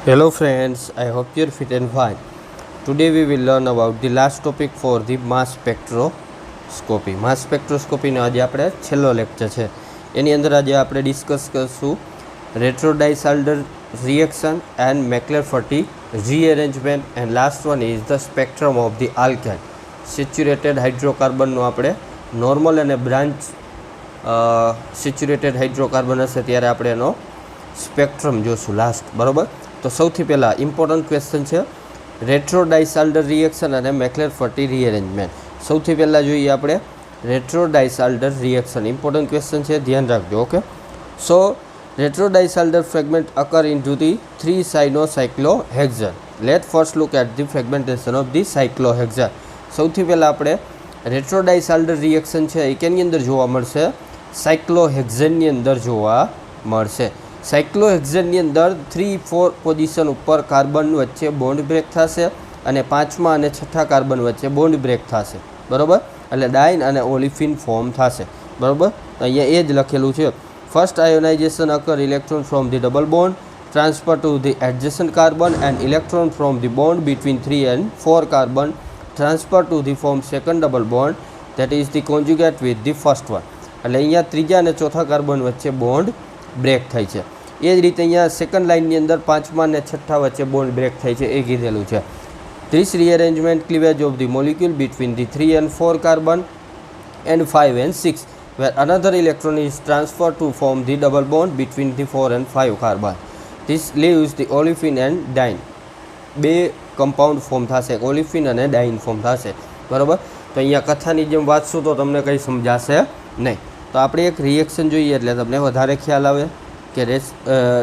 Hello friends, I hope you're fit and fine. Today we will learn about the last topic for the mass spectroscopy. Mass spectroscopy નો આજે આપણે છેલ્લો lecture છે. એની અંદર આજે આપણે discuss કરશું retrodiesalder reaction and Mackler-Fertie rearrangement, and last one is the spectrum of the alkyne. Saturated hydrocarbon નો આપણે normal અને branch સેચ્યુરેટેડ હાઇડ્રોકાર્બન હશે ત્યારે આપણે એનો સ્પેક્ટ્રમ જોશું લાસ્ટ, બરાબર. તો સૌથી પહેલાં ઇમ્પોર્ટન્ટ ક્વેશ્ચન છે રેટ્રોડાઇસાલ્ડર રિએક્શન અને મેકલર-ફર્ટી રીઅરેન્જમેન્ટ. સૌથી પહેલાં જોઈએ આપણે રેટ્રોડાઇસાલ્ડર રિએક્શન. ઇમ્પોર્ટન્ટ ક્વેશ્ચન છે, ધ્યાન રાખજો. Okay, so retro Diels Alder fragment occur in to the 3 cyclohexene. Let first look at the fragmentation of the cyclohexene. સૌથી પહેલાં આપણે રેટ્રોડાઇસાલ્ડર રિએક્શન છે એ કેની અંદર જોવા મળશે? સાયક્લોહેક્ઝનની અંદર જોવા મળશે. સાયક્લોહેક્ઝનની અંદર 3-4 પોઝિશન ઉપર કાર્બન વચ્ચે બોન્ડ બ્રેક થશે અને 5મા અને 6થા કાર્બન વચ્ચે બોન્ડ બ્રેક થશે, બરાબર. એટલે ડાઇન અને ઓલિફિન ફોર્મ થશે, બરાબર. અહીંયા એ જ લખેલું છે. First ionization occur electron from the double bond transfer to the adjacent carbon and electron from the bond between 3 and 4 carbon transfer to the form second double bond that is the conjugate with the first one. એટલે અહીંયા ત્રીજા અને ચોથા carbon વચ્ચે bond break થાય છે. એ જ રીતે અહીંયા સેકન્ડ લાઇનની અંદર 5મા અને 6થા વચ્ચે બોન્ડ બ્રેક થાય છે એ કીધેલું છે. This rearrangement cleavage of the molecule between the 3 and 4 carbon and 5 and 6 where another electron is transferred to form the double bond between the 4 and 5 carbon. This leaves the olefin and diene. બે compound form થશે, ઓલિફિન અને ડાઇન form થશે, બરાબર. તો અહીંયા કથાની જેમ વાંચશું તો તમને કંઈ સમજાશે નહીં. તો આપણે એક રિએક્શન જોઈએ એટલે તમને વધારે ખ્યાલ આવે કે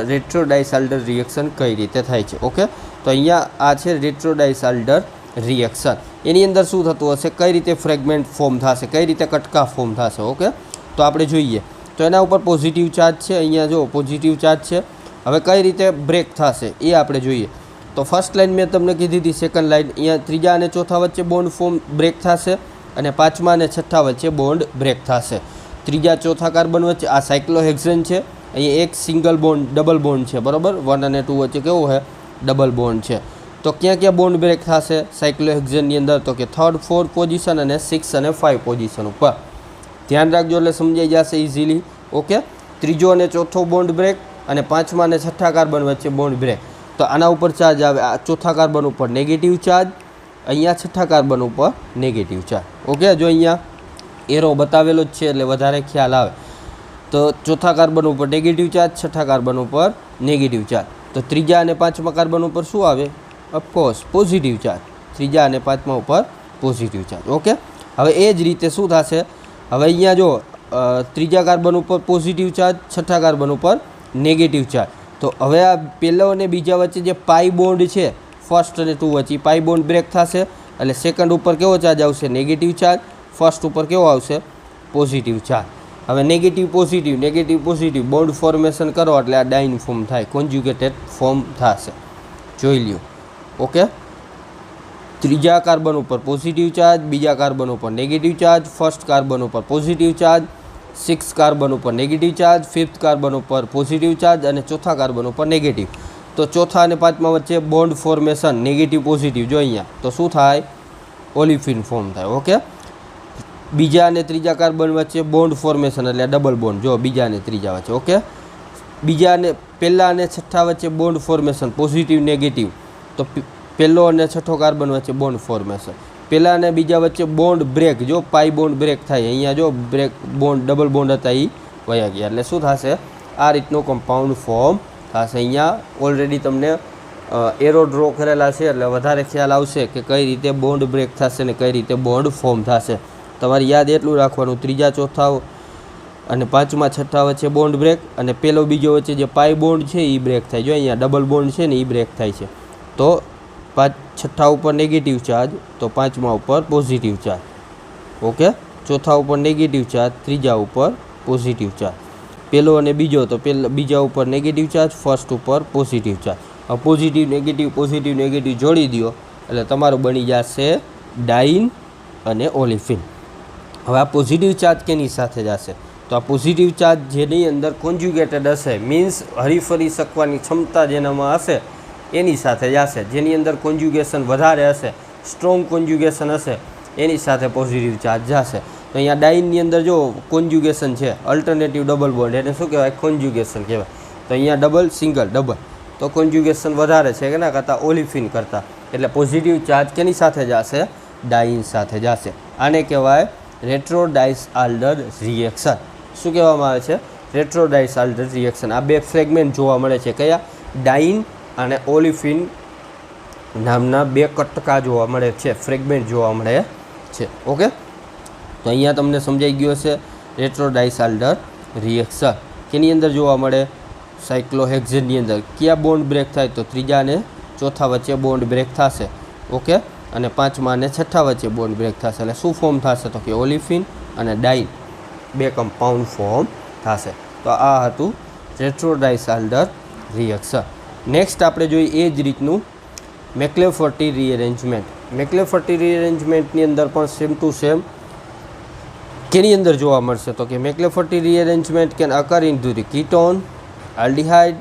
રેટ્રોડાઇસાલ્ડર રિએક્શન કઈ રીતે થાય છે. ઓકે, તો અહીંયા આ છે રેટ્રોડાઇસાલ્ડર રિએક્શન. એની અંદર શું થતું હશે, કઈ રીતે ફ્રેગમેન્ટ ફોર્મ થશે, કઈ રીતે કટકા ફોર્મ થશે. ઓકે, તો આપણે જોઈએ. તો એના ઉપર પોઝિટિવ ચાર્જ છે, અહીંયા જો પોઝિટિવ ચાર્જ છે. હવે કઈ રીતે બ્રેક થશે એ આપણે જોઈએ. તો ફર્સ્ટ લાઇન મેં તમને કીધી હતી, સેકન્ડ લાઇન અહીંયા ત્રીજા અને ચોથા વચ્ચે બોન્ડ ફોર્મ બ્રેક થશે અને 5મા અને 6થા વચ્ચે બોન્ડ બ્રેક થશે. ત્રીજા ચોથા કાર્બન વચ્ચે આ સાયક્લોહેક્ઝન છે, અહીંયા એક સિંગલ બોન્ડ ડબલ બોન્ડ છે, બરાબર. 1 અને 2 વચ્ચે કેવું છે? ડબલ બોન્ડ છે. તો ક્યાં ક્યાં બોન્ડ બ્રેક થશે સાયક્લોહેક્ઝનની અંદર? તો કે 3rd 4th પોઝિશન અને 6 અને 5 પોઝિશન ઉપર. ધ્યાન રાખજો એટલે સમજાઈ જશે ઇઝીલી. ઓકે, ત્રીજો અને ચોથો બોન્ડ બ્રેક અને 5મા અને 6થા કાર્બન વચ્ચે બોન્ડ બ્રેક. તો આના ઉપર ચાર્જ આવે, આ ચોથા કાર્બન ઉપર નેગેટિવ ચાર્જ, અહીંયા 6થા કાર્બન ઉપર નેગેટિવ ચાર્જ. ઓકે, જો અહીંયા એરો બતાવેલો જ છે એટલે વધારે ખ્યાલ આવે. તો ચોથા કાર્બન ઉપર નેગેટિવ ચાર્જ, 6થા કાર્બન ઉપર નેગેટિવ ચાર્જ. તો ત્રીજા અને 5મા કાર્બન ઉપર શું આવે? Of course positive charge. ત્રીજા અને 5મા ઉપર પોઝિટિવ ચાર્જ. ઓકે, હવે એ જ રીતે શું થશે? હવે અહીંયા જો ત્રીજા કાર્બન ઉપર પોઝિટિવ ચાર્જ, 6થા કાર્બન ઉપર નેગેટિવ ચાર્જ. તો હવે આ પહેલો અને બીજા વચ્ચે જે પાઈ બોન્ડ છે, ફર્સ્ટ અને 2 વચ્ચે પાઈ બોન્ડ બ્રેક થશે એટલે સેકન્ડ ઉપર કેવો ચાર્જ આવશે? Negative charge. ફર્સ્ટ ઉપર કેવો આવશે? Positive charge. હવે નેગેટિવ પોઝિટિવ બોન્ડ ફોર્મેશન કરો એટલે આ ડાઇન ફોર્મ થાય, કોન્જ્યુગેટેડ ફોર્મ થશે. જોઈ લ્યો. ઓકે, ત્રીજા કાર્બન ઉપર પોઝિટિવ ચાર્જ, બીજા કાર્બન ઉપર નેગેટિવ ચાર્જ, ફર્સ્ટ કાર્બન ઉપર પોઝિટિવ ચાર્જ, 6 કાર્બન ઉપર નેગેટિવ ચાર્જ, 5th કાર્બન ઉપર પોઝિટિવ ચાર્જ અને ચોથા કાર્બન ઉપર નેગેટિવ. તો ચોથા અને 5મા વચ્ચે બોન્ડ ફોર્મેશન નેગેટિવ પોઝિટિવ જો અહીંયા, તો શું થાય? ઓલિફિન ફોર્મ થાય. ઓકે, બીજા અને ત્રીજા કાર્બન વચ્ચે બોન્ડ ફોર્મેશન એટલે ડબલ બોન્ડ, જો બીજા અને ત્રીજા વચ્ચે. ઓકે, બીજા અને પહેલા અને 6થા વચ્ચે બોન્ડ ફોર્મેશન પોઝિટિવ નેગેટિવ. તો પહેલો અને 6થો કાર્બન વચ્ચે બોન્ડ ફોર્મેશન. પહેલા અને બીજા વચ્ચે બોન્ડ બ્રેક, જો પાઈ બોન્ડ બ્રેક થાય. અહીંયા જો બ્રેક બોન્ડ ડબલ બોન્ડ હતા એ વયા ગયા એટલે શું થશે? આ રીતનું કમ્પાઉન્ડ ફોર્મ થશે. અહીંયા ઓલરેડી તમને એરો ડ્રો કરેલા છે એટલે વધારે ખ્યાલ આવશે કે કઈ રીતે બોન્ડ બ્રેક થશે ને કઈ રીતે બોન્ડ ફોર્મ થશે. તમારે યાદ એટલું રાખવાનું, ત્રીજા ચોથા અને 5મા 6થા વચ્ચે બોન્ડ બ્રેક અને પહેલો બીજો વચ્ચે જે પાઈ બોન્ડ છે એ બ્રેક થાય. જો અહીંયા ડબલ બોન્ડ છે ને એ બ્રેક થાય છે. તો 6થા ઉપર નેગેટિવ ચાર્જ, તો 5મા ઉપર પોઝિટિવ ચાર્જ. ઓકે, ચોથા ઉપર નેગેટિવ ચાર્જ, ત્રીજા ઉપર પોઝિટિવ ચાર્જ. પહેલો અને બીજો, તો બીજા ઉપર નેગેટિવ ચાર્જ, ફર્સ્ટ ઉપર પોઝિટિવ ચાર્જ. હવે પોઝિટિવ નેગેટિવ જોડી દો એટલે તમારું બની જશે ડાઇન અને ઓલિફિન. હવે આ પોઝિટિવ ચાર્જ કેની સાથે જશે? તો આ પોઝિટિવ ચાર્જ જેની અંદર કોન્જ્યુગેટેડ હશે, મીન્સ હરીફરી શકવાની ક્ષમતા જેનામાં હશે એની સાથે જશે, જેની અંદર કોન્જ્યુગેશન વધારે હશે, સ્ટ્રોંગ કોન્જ્યુગેશન હશે, એની સાથે પોઝિટિવ ચાર્જ જશે. તો અહીંયા ડાઇનની અંદર જો કોન્જ્યુગેશન છે, અલ્ટરનેટિવ ડબલ બોન્ડ, એને શું કહેવાય? કોન્જ્યુગેશન કહેવાય. તો અહીંયા ડબલ, સિંગલ, ડબલ, તો કોન્જ્યુગેશન વધારે છે કેના કરતાં? ઓલિફિન કરતાં. એટલે પોઝિટિવ ચાર્જ કેની સાથે જશે? ડાઇન સાથે જશે. આને કહેવાય રેટ્રોડાઇસઆલ્ડર રિએક્શન. શું કહેવામાં આવે છે? રેટ્રોડાઇસઆલ્ડર રિએક્શન. આ બે ફ્રેગમેન્ટ જોવા મળે છે. કયા? ડાઇન અને ઓલિફિન નામના બે કટકા જોવા મળે છે, ફ્રેગમેન્ટ જોવા મળે છે. ઓકે, તો અહીંયા તમને સમજાઈ ગયો છે રેટ્રોડાઇસઆલ્ડર રિએક્શન કેની અંદર જોવા મળે? સાયક્લોહેક્ઝેનની અંદર. કયા બોન્ડ બ્રેક થાય? તો ત્રીજા અને ચોથા વચ્ચે બોન્ડ બ્રેક થશે. ઓકે, અને પાંચમા અને છઠ્ઠા વચ્ચે બોન્ડ બ્રેક થશે. એટલે શું ફોર્મ થશે? તો કે ઓલિફિન અને ડાઇન બે કમ્પાઉન્ડ ફોર્મ થશે. તો આ હતું રેટ્રોડાઇસઆલ્ડર રિએક્શન. નેક્સ્ટ આપણે જોઈએ એ જ રીતનું મેક્લેફર્ટી રીઅરેન્જમેન્ટ. મેક્લેફર્ટી રીઅરેન્જમેન્ટની અંદર પણ સેમ ટુ સેમ કેની અંદર જોવા મળશે? તો કે McLafferty rearrangement can occur in to the ketone, aldehyde,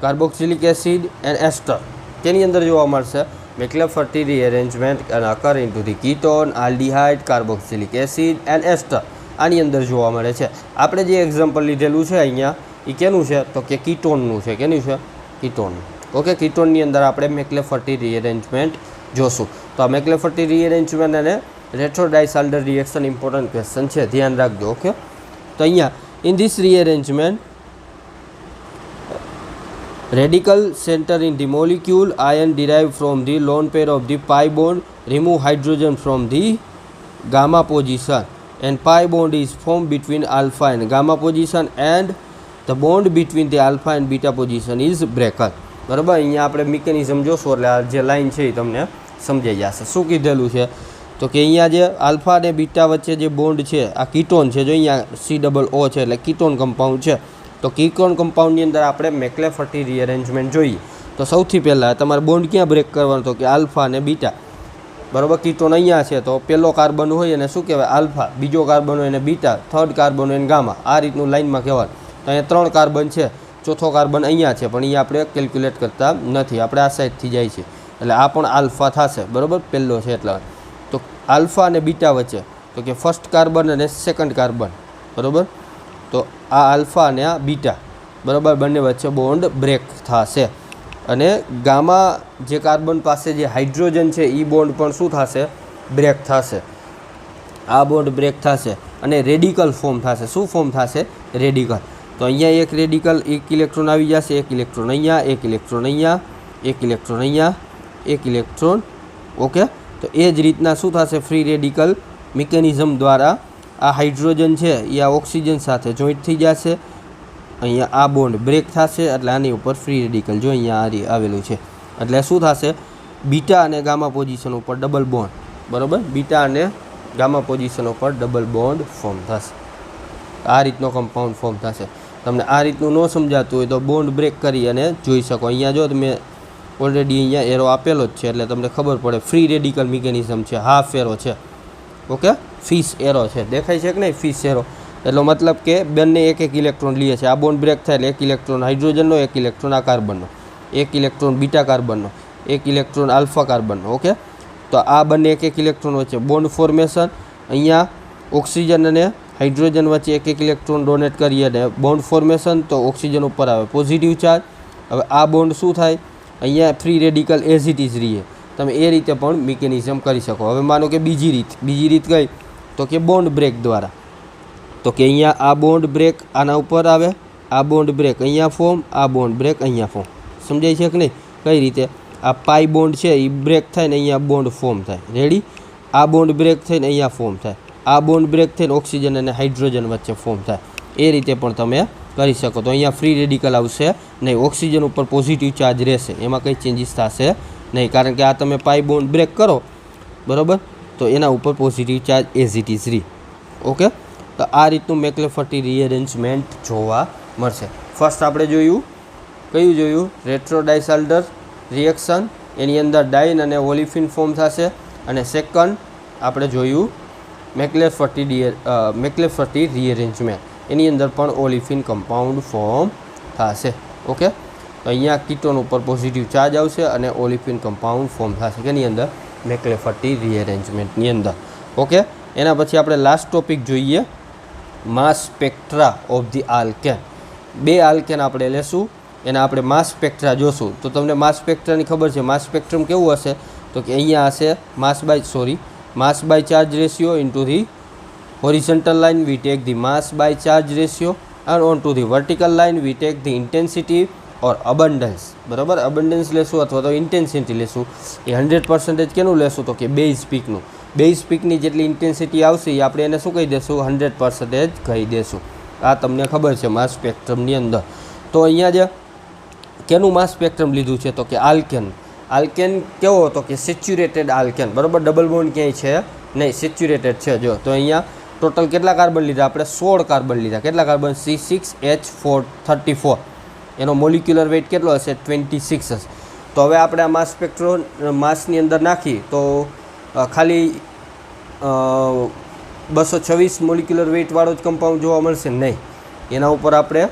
carboxylic acid and ester. કેની અંદર જોવા મળશે? McLafferty rearrangement can occur in to the ketone, aldehyde, carboxylic acid and ester. આની અંદર જોવા મળે છે. આપણે જે એક્ઝામ્પલ લીધેલું છે અહીંયા, એ કેનું છે? તો કે કીટોનનું છે. કેનું છે? કીટોનનું. ઓકે, કીટોનની અંદર આપણે મેક્લેફર્ટી રીઅરેન્જમેન્ટ જોશું. તો આ મેક્લેફર્ટી રીઅરેન્જમેન્ટ અને રેટ્રોડાઇસઆલ્ડર રિએક્શન ઇમ્પોર્ટન્ટ ક્વેશ્ચન છે, ધ્યાન રાખજો. ઓકે, તો અહીંયા in this rearrangement radical center in the molecule, ion derived from the lone pair of the pi bond, remove hydrogen from the gamma position, and pi bond is formed between alpha and gamma position, and the bond between the alpha and beta position is broken. બરાબર, અહીંયા આપણે mechanism જોશું એટલે આ જે line છે એ તમને સમજાઈ જશે. શું કીધેલું છે? તો કે અહીંયા જે આલ્ફા અને બીટા વચ્ચે જે બોન્ડ છે, આ કીટોન છે. જો અહીંયા COO છે એટલે કીટોન કમ્પાઉન્ડ છે. તો કીટોન કમ્પાઉન્ડની અંદર આપણે મેક્લેફર્ટી રીઅરેન્જમેન્ટ જોઈએ. તો સૌથી પહેલાં તમારે બોન્ડ ક્યાં બ્રેક કરવાનો? તો કે આલ્ફા અને બીટા. બરાબર, કીટોન અહીંયા છે તો પહેલો કાર્બન હોય એને શું કહેવાય? આલ્ફા. બીજો કાર્બન હોય એને બીટા. થર્ડ કાર્બન હોય એને ગામા. આ રીતનું લાઇનમાં કહેવાનું. તો અહીંયા 3 કાર્બન છે, ચોથો કાર્બન અહીંયા છે, પણ અહીંયા આપણે કેલ્ક્યુલેટ કરતા નથી, આપણે આ સાઈડથી જાય છે. એટલે આ પણ આલ્ફા થશે. બરાબર, પહેલો છે એટલે. તો આલ્ફા અને બીટા વચ્ચે તો કે ફર્સ્ટ કાર્બન અને સેકન્ડ કાર્બન. બરાબર, તો આ આલ્ફા અને આ બીટા, બરાબર, બંને વચ્ચે બોન્ડ બ્રેક થશે. અને ગામા જે કાર્બન પાસે જે હાઇડ્રોજન છે એ બોન્ડ પણ શું થશે? બ્રેક થશે. આ બોન્ડ બ્રેક થશે અને રેડિકલ ફોર્મ થશે. શું ફોર્મ થશે? રેડિકલ. તો અહીંયા એક રેડિકલ, એક ઇલેક્ટ્રોન આવી જશે, એક ઇલેક્ટ્રોન અહીંયા, એક ઇલેક્ટ્રોન અહીંયા, એક ઇલેક્ટ્રોન અહીંયા, એક ઇલેક્ટ્રોન. ઓકે, તો એ જ રીતના શું થશે? ફ્રી રેડિકલ મિકેનિઝમ દ્વારા આ હાઇડ્રોજન છે એ આ ઓક્સિજન સાથે જોઈન્ટ થઈ જશે. અહીંયા આ બોન્ડ બ્રેક થશે એટલે આની ઉપર ફ્રી રેડિકલ જો અહીંયા આવેલું છે. એટલે શું થશે? બીટા અને ગામા પોઝિશન ઉપર ડબલ બોન્ડ. બરાબર, બીટા અને ગામા પોઝિશન ઉપર ડબલ બોન્ડ ફોર્મ થશે. આ રીતનો કમ્પાઉન્ડ ફોર્મ થશે. તમને આ રીતનું ન સમજાતું હોય તો બોન્ડ બ્રેક કરી અને જોઈ શકો. અહીંયા જો તમે ઓલરેડી અહીંયા એરો આપેલો જ છે એટલે તમને ખબર પડે. ફ્રી રેડિકલ મિકેનિઝમ છે, હાફ એરો છે. ઓકે, ફિશ એરો છે, દેખાય છે કે નહીં? ફિશ એરો એટલો મતલબ કે બંને એક એક ઇલેક્ટ્રોન લે છે. આ બોન્ડ બ્રેક થાય એટલે એક ઇલેક્ટ્રોન હાઇડ્રોજનનો, એક ઇલેક્ટ્રોન આ કાર્બનનો, એક ઇલેક્ટ્રોન બીટા કાર્બનનો, એક ઇલેક્ટ્રોન આલ્ફા કાર્બનનો. ઓકે, તો આ બંને એક એક ઇલેક્ટ્રોન વચ્ચે બોન્ડ ફોર્મેશન. અહીંયા ઓક્સિજન અને હાઇડ્રોજન વચ્ચે એક એક ઇલેક્ટ્રોન ડોનેટ કરીએ અને બોન્ડ ફોર્મેશન. તો ઓક્સિજન ઉપર આવે પોઝિટિવ ચાર્જ. હવે આ બોન્ડ શું થાય? અહીંયા free radical as it is રહીએ. તમે એ રીતે પણ મિકેનિઝમ કરી શકો. હવે માનો કે બીજી રીત કઈ? તો કે બોન્ડ બ્રેક દ્વારા. તો કે અહીંયા આ બોન્ડ બ્રેક આના ઉપર આવે, આ બોન્ડ બ્રેક અહીંયા ફોર્મ, આ બોન્ડ બ્રેક અહીંયા ફોર્મ. સમજાય છે કે નહીં? કઈ રીતે? આ પાઈ બોન્ડ છે એ બ્રેક થાય ને અહીંયા બોન્ડ ફોર્મ થાય. રેડી? આ બોન્ડ બ્રેક થઈને અહીંયા ફોર્મ થાય. આ બોન્ડ બ્રેક થઈને ઓક્સિજન અને હાઇડ્રોજન વચ્ચે ફોર્મ થાય. એ રીતે પણ તમે કરી શકો. તો અહીંયા ફ્રી રેડિકલ આવશે નહીં, ઓક્સિજન ઉપર પોઝિટિવ ચાર્જ રહેશે, એમાં કંઈ ચેન્જીસ થશે નહીં. કારણ કે આ તમે પાઈ બોન્ડ બ્રેક કરો, બરાબર, તો એના ઉપર positive charge as it is રહી. ઓકે, તો આ રીતનું મેક્લેફર્ટી રીઅરેન્જમેન્ટ જોવા મળશે. ફર્સ્ટ આપણે જોયું, કયું જોયું? રેટ્રોડાઇસઆલ્ડર રિએક્શન. એની અંદર ડાઇન અને ઓલિફિન ફોર્મ થશે. અને સેકન્ડ આપણે જોયું મેક્લેફર્ટી રીઅરેન્જમેન્ટ. એની અંદર પણ ઓલિફિન કમ્પાઉન્ડ ફોર્મ થશે. ઓકે, તો અહીંયા કીટોન ઉપર પોઝિટિવ ચાર્જ આવશે અને ઓલિફિન કમ્પાઉન્ડ ફોર્મ થશે કેની અંદર મેક્લેફર્ટી રીઅરેન્જમેન્ટની અંદર. ઓકે, એના પછી આપણે લાસ્ટ ટોપિક જોઈએ માસ સ્પેક્ટ્રા ઓફ ધી આલ્કેન. 2 આલ્કેન આપણે લેશું, એના આપણે માસ સ્પેક્ટ્રા જોશું. તો તમને માસ સ્પેક્ટ્રાની ખબર છે, માસ સ્પેક્ટ્રમ કેવું હશે તો કે અહીંયા હશે mass by charge ratio into the horizontal line we take the mass by charge ratio and on to the vertical line we take the intensity or abundance. બરાબર, અબન્ડન્સ લેશું અથવા તો ઇન્ટેન્સિટી લેશું. એ 100% કેનું લેશું તો કે બેઝ પીકની જેટલી ઇન્ટેન્સિટી આવશે એ આપણે એને શું કહી દેશું 100% કહી દેશું. આ તમને ખબર છે માસ સ્પેક્ટ્રમની અંદર. તો અહીંયા જે કેનું માસ સ્પેક્ટ્રમ લીધું છે તો કે આલ્કેન કેવો હતો કે સેચ્યુરેટેડ આલ્કેન. બરાબર, ડબલ બોન્ડ ક્યાંય છે નહીં, સેચ્યુરેટેડ છે. જો તો અહીંયા ટોટલ કેટલા કાર્બન લીધા આપણે 16 કાર્બન લીધા. કેટલા કાર્બન C6H434. એનો મોલિક્યુલર વેઇટ કેટલો હશે 26 હશે. તો હવે આપણે આ માસ સ્પેક્ટ્રો માસની અંદર નાખી તો ખાલી 226 મોલિક્યુલર વેઇટવાળો જ કમ્પાઉન્ડ જોવા મળશે નહીં. એના ઉપર આપણે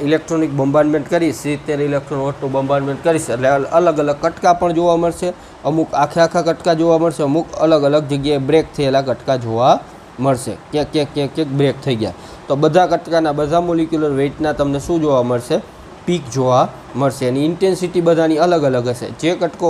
ઇલેક્ટ્રોનિક બોમ્બાર્ડમેન્ટ કરી 70 ઇલેક્ટ્રોન વોટનું બોમ્બાર્ડમેન્ટ કરીશ એટલે અલગ અલગ કટકા પણ જોવા મળશે. અમુક આખા કટકા જોવા મળશે, અમુક અલગ જગ્યાએ બ્રેક થયેલા કટકા જોવા મળશે. ક્યાંક બ્રેક થઈ ગયા. તો બધા કટકાના બધા મોલિક્યુલર વેઇટના તમને શું જોવા મળશે પીક જોવા મળશે. એની ઇન્ટેન્સિટી બધાની અલગ હશે. જે કટકો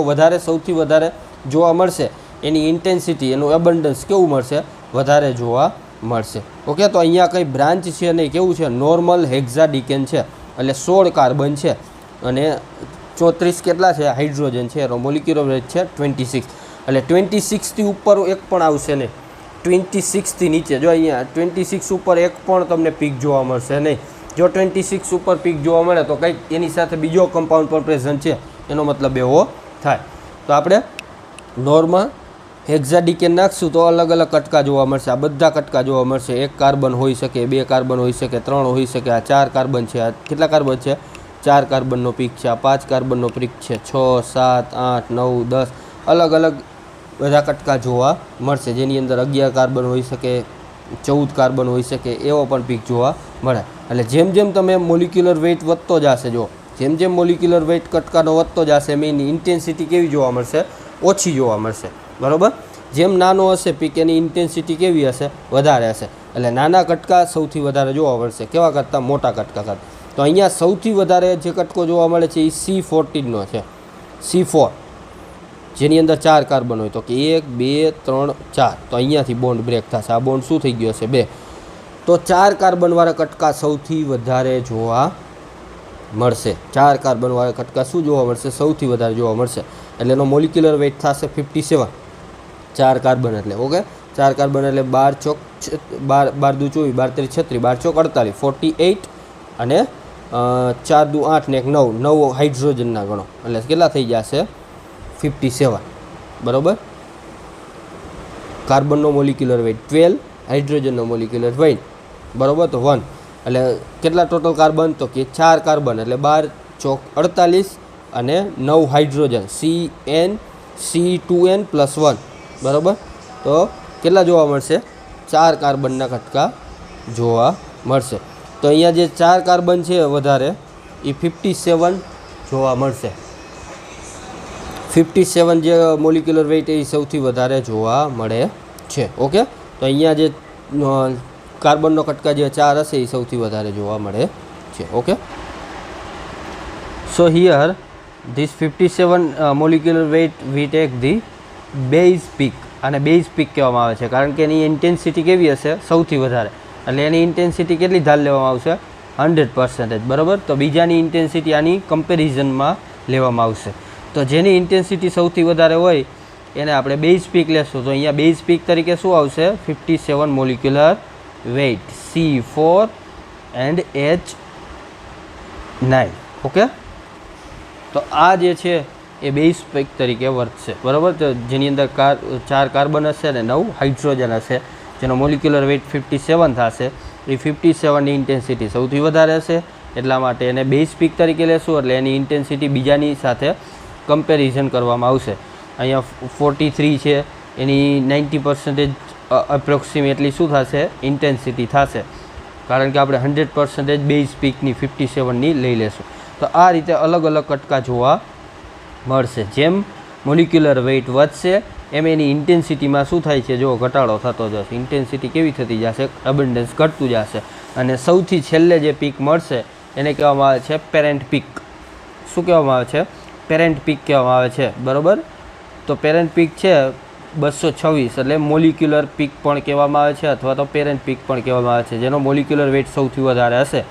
સૌથી વધારે જોવા મળશે એની ઇન્ટેન્સિટી, એનું એબન્ડન્સ કેવું મળશે વધારે જોવા મળશે. ઓકે, તો અહીંયા કંઈ બ્રાન્ચ છે નહીં, કેવું છે નોર્મલ હેક્ઝાડીકેન છે એટલે 16 કાર્બન છે અને 34 કેટલા છે હાઇડ્રોજન છે. એનો મોલિક્યુલર વેઇટ છે 26 એટલે 26થી ઉપર એક પણ આવશે નહીં, 26થી નીચે. જો અહીંયા 26 ઉપર એક પણ તમને પીક જોવા મળશે નહીં. જો 26 ઉપર પીક જોવા મળે તો કંઈક એની સાથે બીજો કમ્પાઉન્ડ પણ પ્રેઝન્ટ છે, એનો મતલબ એવો થાય. તો આપણે નોર્મલ હેક્ઝાડીકેન નાખશું તો અલગ કટકા જોવા મળશે. આ બધા કટકા જોવા મળશે. 1 કાર્બન હોઈ શકે, 2 કાર્બન હોઈ શકે, 3 હોઈ શકે. આ 4 કાર્બન છે. આ કેટલા કાર્બન છે 4 કાર્બનનો પીક છે. આ 5 કાર્બનનો પીક છે. 6 7 8 9 10 અલગ બધા કટકા જોવા મળશે. જેની અંદર 11 કાર્બન હોઈ શકે, 14 કાર્બન હોઈ શકે, એવો પણ પીક જોવા મળે. એટલે જેમ તમે મોલિક્યુલર વેઇટ વધતો જશે, જો જેમ મોલિક્યુલર વેઇટ કટકાનો વધતો જશે એમ એની ઇન્ટેન્સિટી કેવી જોવા મળશે ઓછી જોવા મળશે. બરાબર, જેમ નાનો હશે પીક એની ઇન્ટેન્સિટી કેવી હશે વધારે હશે. એટલે નાના કટકા સૌથી વધારે જોવા મળશે કેવા કરતાં મોટા કટકા કરતાં. તો અહીંયા સૌથી વધારે જે કટકો જોવા મળે છે એ C14નો છે. C4 જેની અંદર 4 કાર્બન હોય તો કે 1 2 3 4. તો અહીંયાથી બોન્ડ બ્રેક થશે. આ બોન્ડ શું થઈ ગયો છે 2. તો 4 કાર્બનવાળા કટકા સૌથી વધારે જોવા મળશે. 4 કાર્બનવાળા કટકા શું જોવા મળશે સૌથી વધારે જોવા મળશે. એટલે એનો મોલિક્યુલર વેઇટ થશે 57. 4 કાર્બન એટલે ઓકે, 4 કાર્બન એટલે 12 ચોક 12 દુ 24, 12 36, 12 ચોક 48, 48 અને 4 દુ 8 ને 9 હાઇડ્રોજનના ગણો એટલે કેટલા થઈ જશે 57. બરાબર, કાર્બનનો મોલિક્યુલર વેઇટ 12, હાઇડ્રોજનનો મોલિક્યુલર વેઇટ બરાબર તો 1. એટલે કેટલા ટોટલ કાર્બન તો કે 4 કાર્બન એટલે 12 ચોક 48 અને 9 હાઇડ્રોજન C2N + 1. બરાબર, તો કેટલા જોવા મળશે 4 કાર્બનના કટકા જોવા મળશે. તો અહીંયા જે 4 કાર્બન છે વધારે એ 57 જોવા મળશે. 57 જે મોલિક્યુલર વેઇટ એ સૌથી વધારે જોવા મળે છે. ઓકે, તો અહીંયા જે કાર્બનનો કટકા જે 4 હશે એ સૌથી વધારે જોવા મળે છે. Okay, so here this 57 molecular weight we take the base peak. અને બેઝ પીક કહેવામાં આવે છે કારણ કે એની ઇન્ટેન્સિટી કેવી હશે સૌથી વધારે. એટલે એની ઇન્ટેન્સિટી કેટલી ધાર લેવામાં આવશે 100%. બરાબર, તો બીજાની ઇન્ટેન્સિટી આની કમ્પેરિઝનમાં લેવામાં આવશે. તો જેની ઇન્ટેન્સિટી સૌથી વધારે હોય એને આપણે બેઝ પીક લેશું. તો અહીંયા બેઝ પીક તરીકે શું આવશે 57 molecular weight C4 and H9. Okay, તો આ જે છે એ બેઝ પીક તરીકે વર્તશે. બરાબર, તો જેની અંદર 4 કાર્બન હશે અને 9 હાઇડ્રોજન હશે જેનો મોલિક્યુલર વેઇટ 57 થશે. એ 57ની ઇન્ટેન્સિટી સૌથી વધારે હશે એટલા માટે એને બેઝ પીક તરીકે લેશું. એટલે એની ઇન્ટેન્સિટી બીજાની સાથે કમ્પેરિઝન કરવામાં આવશે. અહીંયા 43 છે એની 90% અપ્રોક્સિમેટલી શું થશે ઇન્ટેન્સિટી થશે કારણ કે આપણે 100% બેઝ પીકની 57ની લઈ લેશું. તો આ રીતે અલગ અલગ કટકા જોવા મળશે. જેમ મોલિક્યુલર વેઇટ વધશે એમ એની ઇન્ટેન્સિટીમાં શું થાય છે, જો ઘટાડો થતો જશે. ઇન્ટેન્સિટી કેવી થતી જશે, અબન્ડન્સ ઘટતું જશે. અને સૌથી છેલ્લે જે પીક મળશે એને કહેવામાં આવે છે પેરેન્ટ પીક. શું કહેવામાં આવે છે, પેરેન્ટ પીક કહેવામાં આવે છે, બરાબર. તો પેરેન્ટ પીક છે 226, એટલે મોલિક્યુલર પીક પણ કહેવામાં આવે છે અથવા તો પેરેન્ટ પીક પણ કહેવામાં આવે છે. જેનો મોલિક્યુલર વેઇટ સૌથી વધારે હશે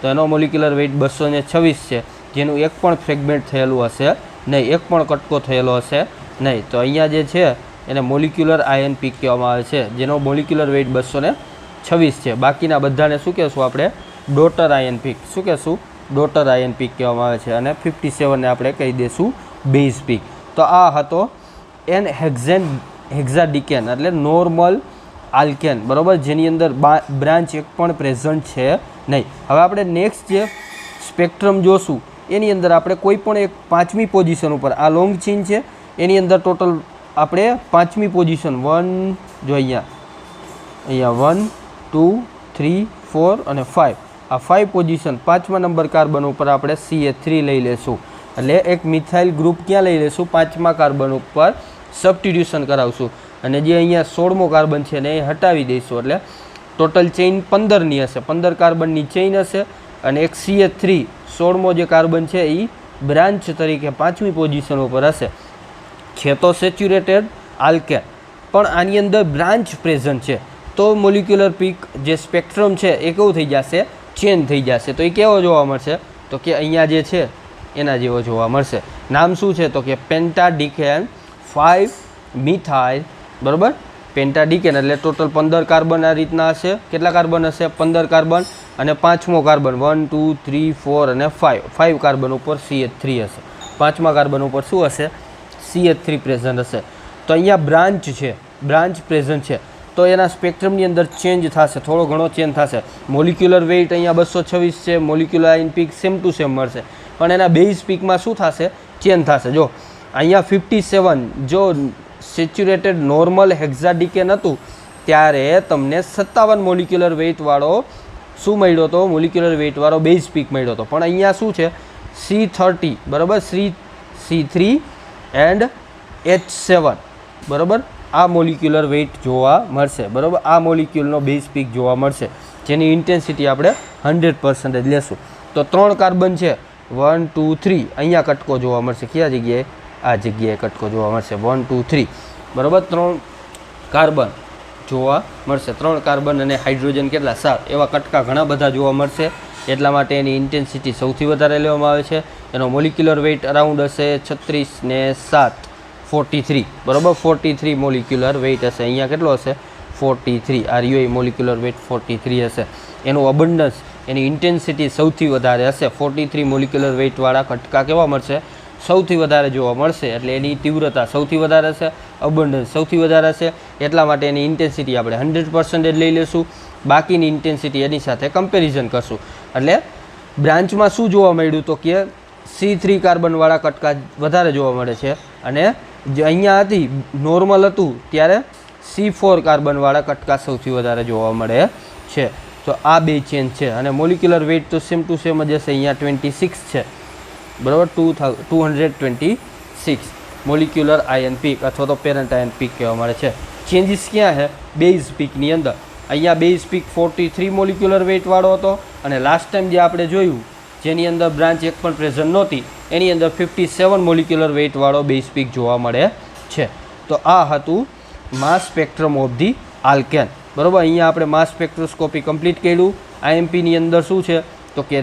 તો એનો મોલિક્યુલર વેઇટ 226 છે, જેનું એક પણ ફ્રેગમેન્ટ થયેલું હશે નહીં, એક પણ કટકો થયેલો હશે નહીં. તો અહીંયા જે છે એને મોલિક્યુલર આયન પીક કહેવામાં આવે છે, જેનો મોલિક્યુલર વેઇટ 226 છે. બાકીના બધાને શું કહેશું આપણે, ડોટર આયન પીક. શું કહેશું, ડોટર આયન પીક કહેવામાં આવે છે. અને 57 ને આપણે કહી દઈશું બેઝ પીક. તો આ હતો હેક્ઝાડિકેન એટલે નોર્મલ આલ્કેન, બરાબર, જેની અંદર બ્રાન્ચ એક પણ પ્રેઝન્ટ છે નહીં. હવે આપણે નેક્સ્ટ જે સ્પેક્ટ્રમ જોશું એની અંદર આપણે કોઈ પણ એક 5મી પોઝિશન ઉપર, આ લોંગ ચેઇન છે એની અંદર ટોટલ આપણે 5મી પોઝિશન 1, જો અહીંયા 1 2 3 4 અને 5, આ 5 પોઝિશન 5મા નંબર કાર્બન ઉપર આપણે CH3 લઈ લેશું. એટલે એક મિથાઇલ ગ્રુપ ક્યાં લઈ લેશું, 5મા કાર્બન ઉપર સબસ્ટિટ્યુશન કરાવશું. અને જે અહીંયા 16મો કાર્બન છે ને એ હટાવી દઈશું. એટલે ટોટલ ચેઇન 15ની હશે, 15 કાર્બનની ચેઇન હશે. અને એક CH3 16મો જે કાર્બન છે એ બ્રાન્ચ તરીકે 5મી પોઝિશન ઉપર હશે. છે તો સેચ્યુરેટેડ આલ્કેન, પણ આની અંદર બ્રાન્ચ પ્રેઝન્ટ છે. તો મોલિક્યુલર પીક જે સ્પેક્ટ્રમ છે એ કેવું થઈ જશે, ચેન્જ થઈ જશે. તો એ કેવો જોવા મળશે, તો કે અહીંયા જે છે એના જેવો જોવા મળશે. નામ શું છે, તો કે પેન્ટાડિકેન 5 મિથાઇલ, બરાબર. પેન્ટાડિકેન એટલે ટોટલ 15 કાર્બન આ રીતના હશે. કેટલા કાર્બન હશે, 15 કાર્બન. અને 5મો કાર્બન 1 2 3 4 અને 5 કાર્બન ઉપર CH3 હશે. 5મા કાર્બન ઉપર શું હશે, CH3 પ્રેઝન્ટ હશે. તો અહીંયા બ્રાન્ચ છે, બ્રાન્ચ પ્રેઝન્ટ છે. તો એના સ્પેક્ટ્રમની અંદર ચેન્જ થશે, થોડો ઘણો ચેન્જ થશે. મોલિક્યુલર વેઇટ અહીંયા 226 છે, molecular ion peak same to same મળશે, પણ એના બેઝ પીકમાં શું થશે, ચેન્જ થશે. જો અહીંયા 57, જો સેચ્યુરેટેડ નોર્મલ હેક્ઝાડિકેન હતું ત્યારે તમને 57 મોલિક્યુલર વેઇટવાળો શું મળ્યો હતો, મોલિક્યુલર વેઇટવાળો બેઝ પીક મળ્યો હતો. પણ અહીંયા શું છે, C30, બરાબર, C3 એન્ડ H7, બરાબર, આ મોલિક્યુલર વેઇટ જોવા મળશે, બરાબર. આ મોલિક્યુલનો બેઝ પીક જોવા મળશે, જેની ઇન્ટેન્સિટી આપણે 100% લેશું. તો 3 કાર્બન છે, 1 2 3, અહીંયા કટકો જોવા મળશે. કયા જગ્યાએ, આ જગ્યાએ કટકો જોવા મળશે, 1 2 3, બરાબર. 3 કાર્બન જોવા મળશે, 3 કાર્બન અને હાઇડ્રોજન કેટલા, 7, એવા કટકા ઘણા બધા જોવા મળશે. એટલા માટે એની ઇન્ટેન્સિટી સૌથી વધારે લેવામાં આવે છે. એનો મોલિક્યુલર વેઇટ અરાઉન્ડ હશે 36 ને 7 43, બરાબર. 43 મોલિક્યુલર વેઇટ હશે. અહીંયા કેટલો હશે, 43. આ રહ્યો મોલિક્યુલર વેઇટ 43 હશે. એનું અબન્ડન્સ, એની ઇન્ટેન્સિટી સૌથી વધારે હશે. 43 મોલિક્યુલર વેઇટવાળા કટકા કેવા મળશે, સૌથી વધારે જોવા મળશે. એટલે એની તીવ્રતા સૌથી વધારે હશે, અબન્ડન્સ સૌથી વધારે હશે. એટલા માટે એની ઇન્ટેન્સિટી આપણે 100% લઈ લઈશું. બાકીની ઇન્ટેન્સિટી એની સાથે કમ્પેરિઝન કરશું. એટલે બ્રાન્ચમાં શું જોવા મળ્યું, તો કે C3 કાર્બનવાળા કટકા વધારે જોવા મળે છે. અને જે અહીંયા હતી નોર્મલ હતું ત્યારે C4 કાર્બનવાળા કટકા સૌથી વધારે જોવા મળે છે. તો આ બે ચેન્જ છે. અને મોલિક્યુલર વેઇટ તો સેમ ટુ સેમ જ હશે. અહીંયા 26 છે, બરાબર, 226 મોલિક્યુલર આયન પીક અથવા તો પેરેન્ટ આયન પીક કહેવા મળે છે. ચેન્જીસ ક્યાં છે, બેઝ પીકની અંદર. અહીંયા બેઝ પીક 43 મોલિક્યુલર વેઇટવાળો હતો. અને લાસ્ટ ટાઈમ જે આપણે જોયું જેની અંદર બ્રાન્ચ એક પણ પ્રેઝન્ટ નહોતી એની અંદર 57 મોલિક્યુલર વેઇટવાળો બેઝ પીક જોવા મળે છે. તો આ હતું માસ સ્પેક્ટ્રમ ઓફ ધી આલ્કેન, બરાબર. અહીંયા આપણે માસ સ્પેક્ટ્રોસ્કોપી કમ્પ્લીટ કર્યું. આઈએમપીની અંદર શું છે, તો કે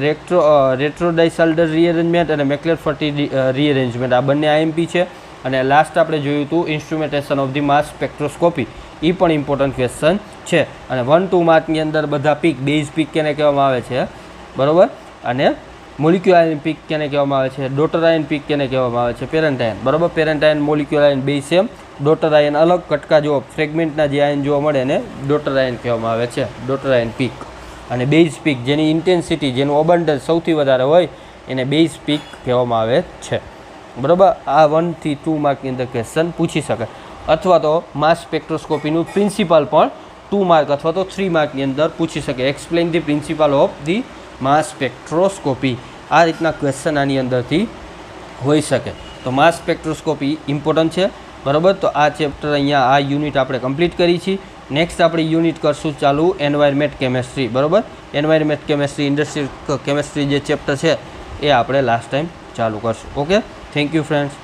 રેટ્રોડાઇસાલ્ડર રીઅરેન્જમેન્ટ અને મેક્લેર-ફર્ટી રીઅરેન્જમેન્ટ, આ બંને આઈએમપી છે. અને લાસ્ટ આપણે જોયું હતું instrumentation of the mass spectroscopy, એ પણ ઇમ્પોર્ટન્ટ ક્વેશ્ચન છે. અને 1-2 માર્કની અંદર બધા પીક, બેઝ પીક કેને કહેવામાં આવે છે, બરાબર. અને મોલિક્યુલર આયન પીક કેને કહેવામાં આવે છે, ડોટર આયન પીક કેને કહેવામાં આવે છે, પેરેન્ટ આયન, બરાબર. પેરેન્ટ આયન, મોલિક્યુલર આયન બે સેમ, ડોટર આયન અલગ. કટકા જો ફ્રેગમેન્ટના જે આયન જોવા મળે એને ડોટર આયન કહેવામાં આવે છે, ડોટર આયન પીક. અને બેઝ પીક જેની ઇન્ટેન્સિટી, જેનું અબન્ડન્સ સૌથી વધારે હોય એને બેઝ પીક કહેવામાં આવે છે, બરાબર. આ 1 થી 2 માર્કની અંદર ક્વેશ્ચન પૂછી શકાય. અથવા તો માસ સ્પેક્ટ્રોસ્કોપીનું પ્રિન્સિપાલ પણ 2 માર્ક અથવા તો 3 માર્કની અંદર પૂછી શકે. Explain the principal of the mass spectroscopy. આ રીતના ક્વેશ્ચન આની અંદરથી હોઈ શકે. તો માસ સ્પેક્ટ્રોસ્કોપી ઇમ્પોર્ટન્ટ છે, બરાબર. તો આ ચેપ્ટર અહીંયા આ યુનિટ આપણે કમ્પ્લીટ કરી છે. નેક્સ્ટ આપણે યુનિટ કરશું ચાલુ એન્વાયરમેન્ટ કેમેસ્ટ્રી, બરાબર. એન્વાયરમેન્ટ કેમેસ્ટ્રી, ઇન્ડસ્ટ્રીયલ કેમેસ્ટ્રી જે ચેપ્ટર છે એ આપણે લાસ્ટ ટાઈમ ચાલુ કરશું. Okay, thank you friends.